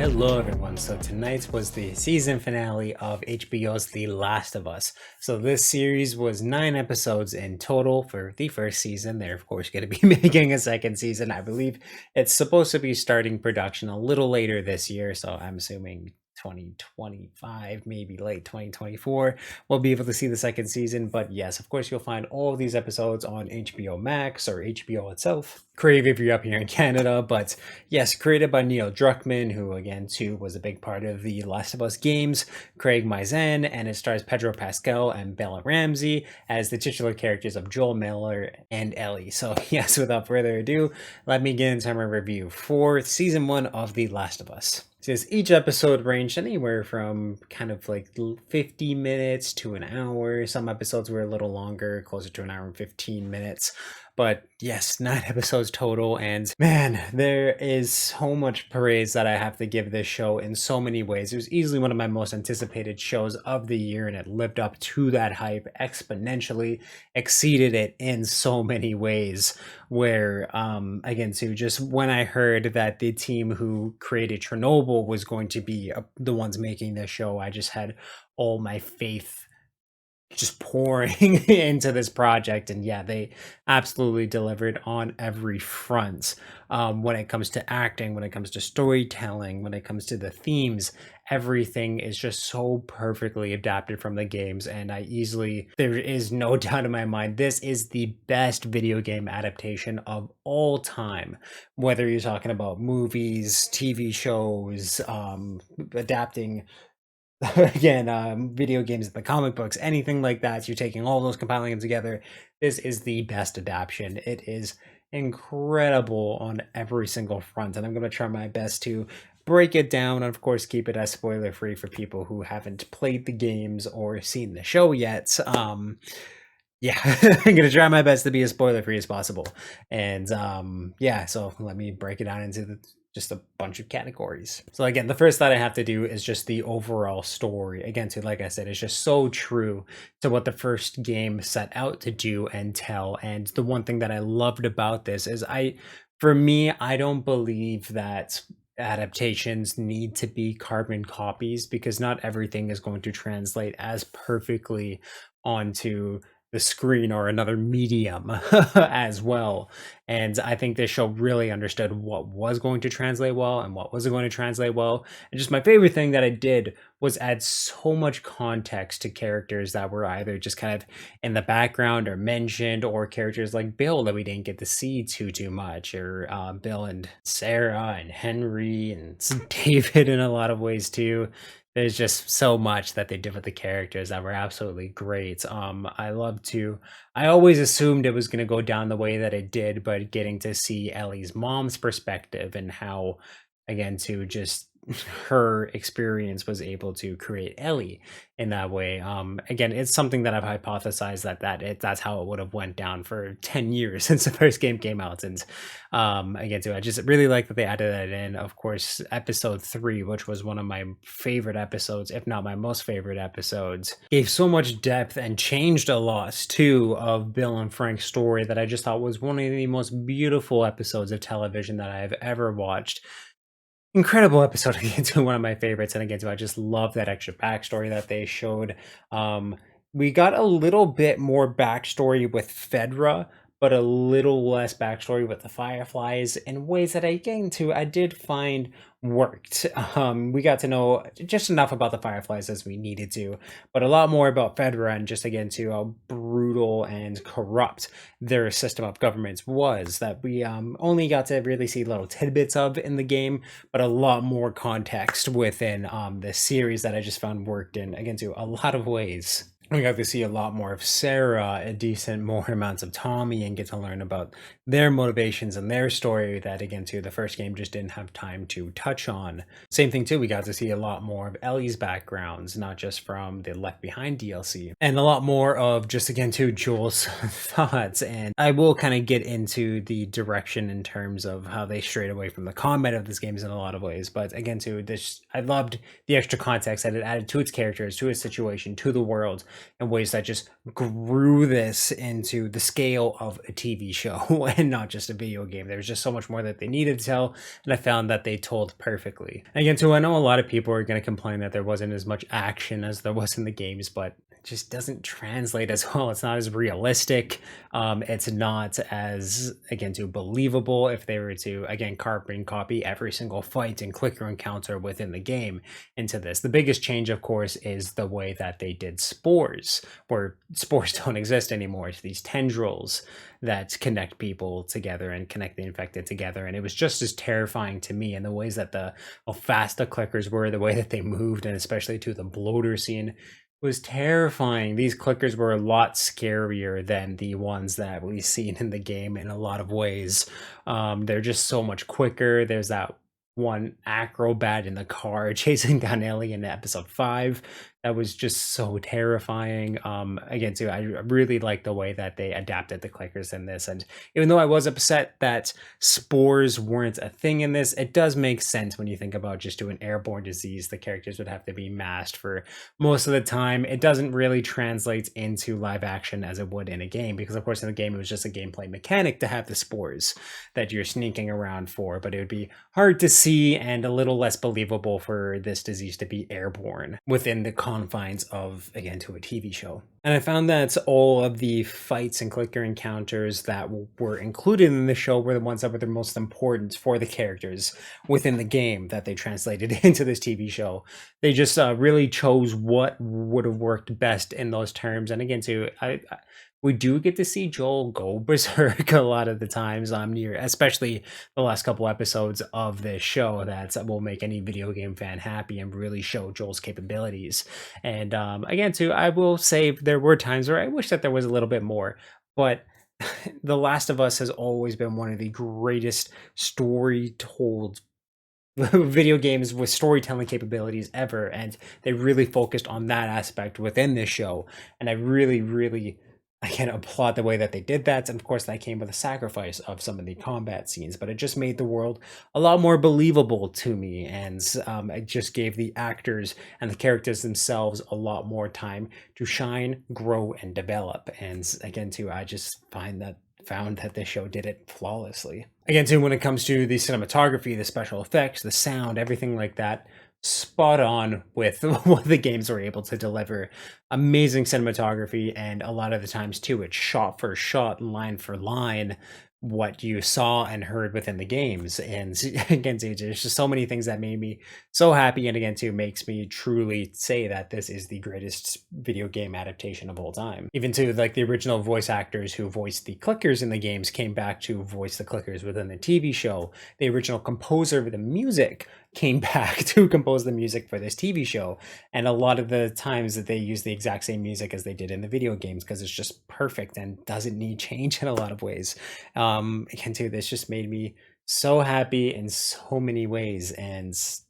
Hello everyone, so tonight was the season finale of HBO's The Last of Us. So this series was 9 episodes in total for the first season. They're of course going to be making a second season. I believe it's supposed to be starting production a little later this year, so I'm assuming 2025, maybe late 2024, we'll be able to see the second season. But yes, of course, you'll find all of these episodes on HBO Max or HBO itself. Crave if you're up here in Canada. But yes, created by Neil Druckmann, who again too was a big part of the Last of Us games, Craig Mazin, and it stars Pedro Pascal and Bella Ramsey as the titular characters of Joel Miller and Ellie. So yes, without further ado, let me get into my review for season 1 of The Last of Us. Says each episode ranged anywhere from kind of like 50 minutes to an hour. Some episodes were a little longer, closer to an hour and 15 minutes. But yes, 9 episodes total, and man, there is so much praise that I have to give this show in so many ways. It was easily one of my most anticipated shows of the year, and it lived up to that hype exponentially, exceeded it in so many ways. Where, again, too, just when I heard that the team who created Chernobyl was going to be the ones making this show, I just had all my faith just pouring into this project. And yeah, they absolutely delivered on every front. When it comes to acting, when it comes to storytelling, when it comes to the themes, everything is just so perfectly adapted from the games. And there is no doubt in my mind, this is the best video game adaptation of all time. Whether you're talking about movies, TV shows, adapting again, video games, the comic books, anything like that. So you're taking all those, compiling them together. This is the best adaptation. It is incredible on every single front, and I'm going to try my best to break it down and of course keep it as spoiler free for people who haven't played the games or seen the show yet. Yeah, I'm gonna try my best to be as spoiler free as possible. And yeah, so let me break it down into just a bunch of categories. So again, the first that I have to do is just the overall story. Again, so like I said, it's just so true to what the first game set out to do and tell. And the one thing that I loved about this is for me, I don't believe that adaptations need to be carbon copies, because not everything is going to translate as perfectly onto the screen or another medium as well. And I think this show really understood what was going to translate well and what wasn't going to translate well. And just my favorite thing that I did was add so much context to characters that were either just kind of in the background or mentioned, or characters like Bill that we didn't get to see too much, or Bill and Sarah and Henry and David in a lot of ways too. There's just so much that they did with the characters that were absolutely great. I always assumed it was going to go down the way that it did, but getting to see Ellie's mom's perspective and how, again, to just her experience was able to create Ellie in that way. Again, it's something that I've hypothesized that's how it would have went down for 10 years since the first game came out. And again, too, I just really like that they added that in. Of course, episode 3, which was one of my favorite episodes, if not my most favorite episodes, gave so much depth and changed a lot too of Bill and Frank's story, that I just thought was one of the most beautiful episodes of television that I've ever watched. Incredible episode, again, to one of my favorites. And again, too, I just love that extra backstory that they showed. We got a little bit more backstory with Fedra, but a little less backstory with the Fireflies in ways that I did find worked. We got to know just enough about the Fireflies as we needed to, but a lot more about Fedra, and just again to how brutal and corrupt their system of governments was, that we only got to really see little tidbits of in the game, but a lot more context within the series that I just found worked in, again, to a lot of ways. We got to see a lot more of Sarah, a decent more amounts of Tommy, and get to learn about their motivations and their story that, again, too, the first game just didn't have time to touch on. Same thing, too, we got to see a lot more of Ellie's backgrounds, not just from the Left Behind DLC, and a lot more of just, again, too, Joel's thoughts. And I will kind of get into the direction in terms of how they strayed away from the combat of this game in a lot of ways. But again, too, I loved the extra context that it added to its characters, to its situation, to the world, in ways that just grew this into the scale of a TV show and not just a video game. There was just so much more that they needed to tell, and I found that they told perfectly. Again, too, I know a lot of people are going to complain that there wasn't as much action as there was in the games, but it just doesn't translate as well. It's not as realistic. It's not as, again, too believable if they were to, again, carbon copy every single fight and clicker encounter within the game into this. The biggest change, of course, is the way that they did spores, where spores don't exist anymore. It's these tendrils that connect people together and connect the infected together. And it was just as terrifying to me in the ways that how fast the clickers were, the way that they moved, and especially to the bloater scene was terrifying. These clickers were a lot scarier than the ones that we've seen in the game in a lot of ways. They're just so much quicker. There's that one acrobat in the car chasing down Ellie in episode 5 that was just so terrifying. Again, too, I really like the way that they adapted the clickers in this, and even though I was upset that spores weren't a thing in this, it does make sense when you think about just doing airborne disease. The characters would have to be masked for most of the time. It doesn't really translate into live action as it would in a game, because of course in the game it was just a gameplay mechanic to have the spores that you're sneaking around for, but it would be hard to see and a little less believable for this disease to be airborne within the confines of, again, to a TV show. And I found that all of the fights and clicker encounters that were included in the show were the ones that were the most important for the characters within the game that they translated into this TV show. They just really chose what would have worked best in those terms. And again, too, we do get to see Joel go berserk a lot of the times especially the last couple episodes of this show, that will make any video game fan happy and really show Joel's capabilities. And again, too, I will say there were times where I wish that there was a little bit more, but The Last of Us has always been one of the greatest story told video games with storytelling capabilities ever, and they really focused on that aspect within this show, and I really I can applaud the way that they did that. And of course that came with a sacrifice of some of the combat scenes, but it just made the world a lot more believable to me, and it just gave the actors and the characters themselves a lot more time to shine, grow, and develop. And again, too, I just found that this show did it flawlessly. Again, too, when it comes to the cinematography, the special effects, the sound, everything like that, spot on with what the games were able to deliver. Amazing cinematography, and a lot of the times too, it's shot for shot, line for line, what you saw and heard within the games. And again, there's just so many things that made me so happy, and again, too, makes me truly say that this is the greatest video game adaptation of all time. Even to like the original voice actors who voiced the clickers in the games came back to voice the clickers within the TV show. The original composer of the music came back to compose the music for this TV show, and a lot of the times that they use the exact same music as they did in the video games, because it's just perfect and doesn't need change in a lot of ways. Again, too, this just made me so happy in so many ways, and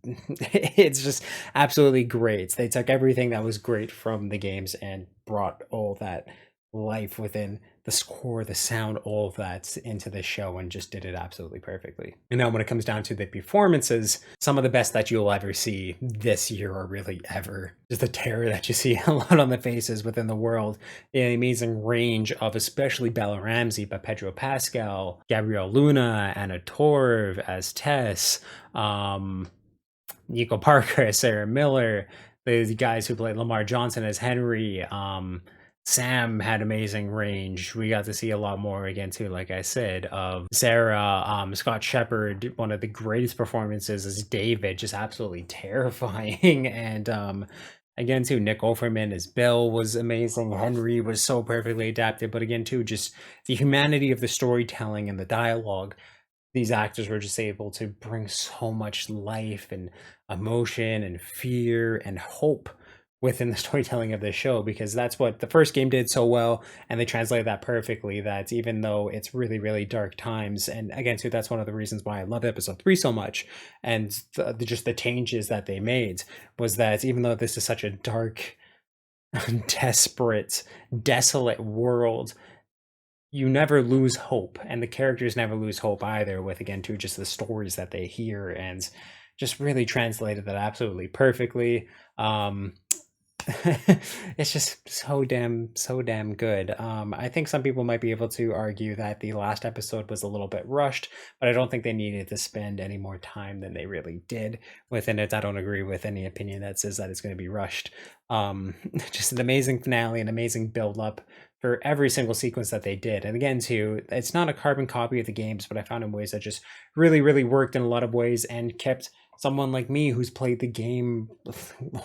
it's just absolutely great. They took everything that was great from the games and brought all that life within the score, the sound, all of that into the show, and just did it absolutely perfectly. And now when it comes down to the performances, some of the best that you'll ever see this year, or really ever, just the terror that you see a lot on the faces within the world, the amazing range of especially Bella Ramsey, but Pedro Pascal, Gabrielle Luna, Anna Torv as Tess, Nico Parker, Sarah Miller, the guys who played Lamar Johnson as Henry, Sam had amazing range. We got to see a lot more, again, too, like I said, of Sarah. Scott Shepherd, one of the greatest performances as David, just absolutely terrifying. And again, too, Nick Offerman as Bill was amazing. Henry was so perfectly adapted. But again, too, just the humanity of the storytelling and the dialogue. These actors were just able to bring so much life and emotion and fear and hope within the storytelling of this show, because that's what the first game did so well, and they translated that perfectly, that even though it's really dark times, and again, too, that's one of the reasons why I love episode 3 so much, and just the changes that they made, was that even though this is such a dark, desperate, desolate world, you never lose hope, and the characters never lose hope either, with, again, too, just the stories that they hear, and just really translated that absolutely perfectly. It's just so damn good. I think some people might be able to argue that the last episode was a little bit rushed, but I don't think they needed to spend any more time than they really did within it. I don't agree with any opinion that says that it's going to be rushed. Just an amazing finale, an amazing build up for every single sequence that they did. And again, too, it's not a carbon copy of the games, but I found in ways that just really worked in a lot of ways and kept someone like me who's played the game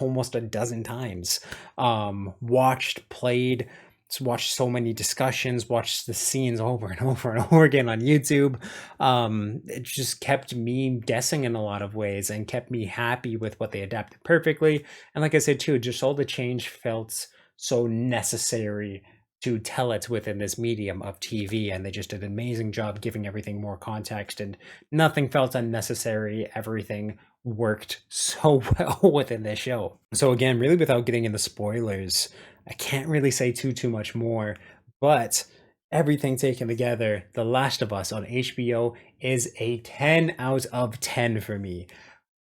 almost a dozen times, watched, played, watched so many discussions, watched the scenes over and over and over again on YouTube. It just kept me guessing in a lot of ways and kept me happy with what they adapted perfectly. And like I said too, just all the change felt so necessary to tell it within this medium of TV, and they just did an amazing job giving everything more context, and nothing felt unnecessary. Everything worked so well within this show. So again, really without getting into spoilers, I can't really say too much more, but everything taken together, The Last of Us on HBO is a 10 out of 10 for me.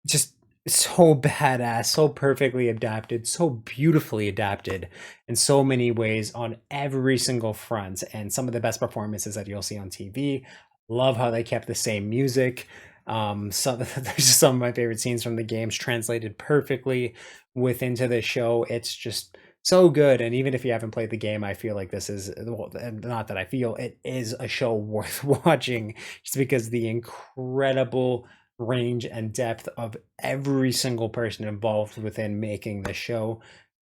Just so badass, so perfectly adapted, so beautifully adapted in so many ways on every single front, and some of the best performances that you'll see on TV. Love how they kept the same music. So there's just some of my favorite scenes from the games translated perfectly within the show. It's just so good. And even if you haven't played the game, I feel like this is, well, not that I feel, it is a show worth watching, just because the incredible range and depth of every single person involved within making the show.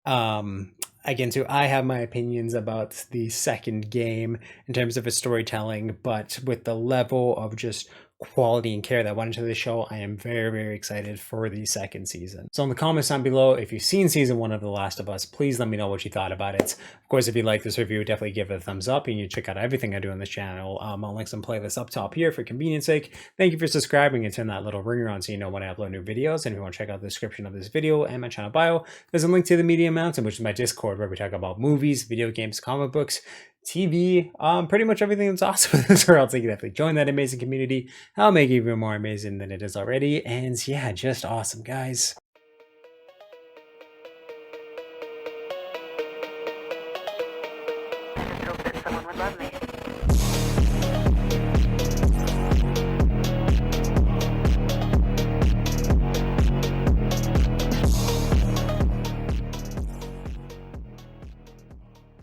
Again, too, I have my opinions about the second game in terms of its storytelling, but with the level of just quality and care that went into the show, I am very excited for the second season. So in the comments down below, if you've seen season 1 of The Last of Us, please let me know what you thought about it. Of course, if you like this review, definitely give it a thumbs up, and you check out everything I do on this channel. I'll link some playlists up top here for convenience sake. Thank you for subscribing and turn that little ringer on so you know when I upload new videos. And if you want to check out the description of this video and my channel bio, there's a link to the Media Mountain, which is my Discord, where we talk about movies, video games, comic books, TV, pretty much everything that's awesome in this world. So you can definitely join that amazing community. I'll make it even more amazing than it is already. And yeah, just awesome, guys.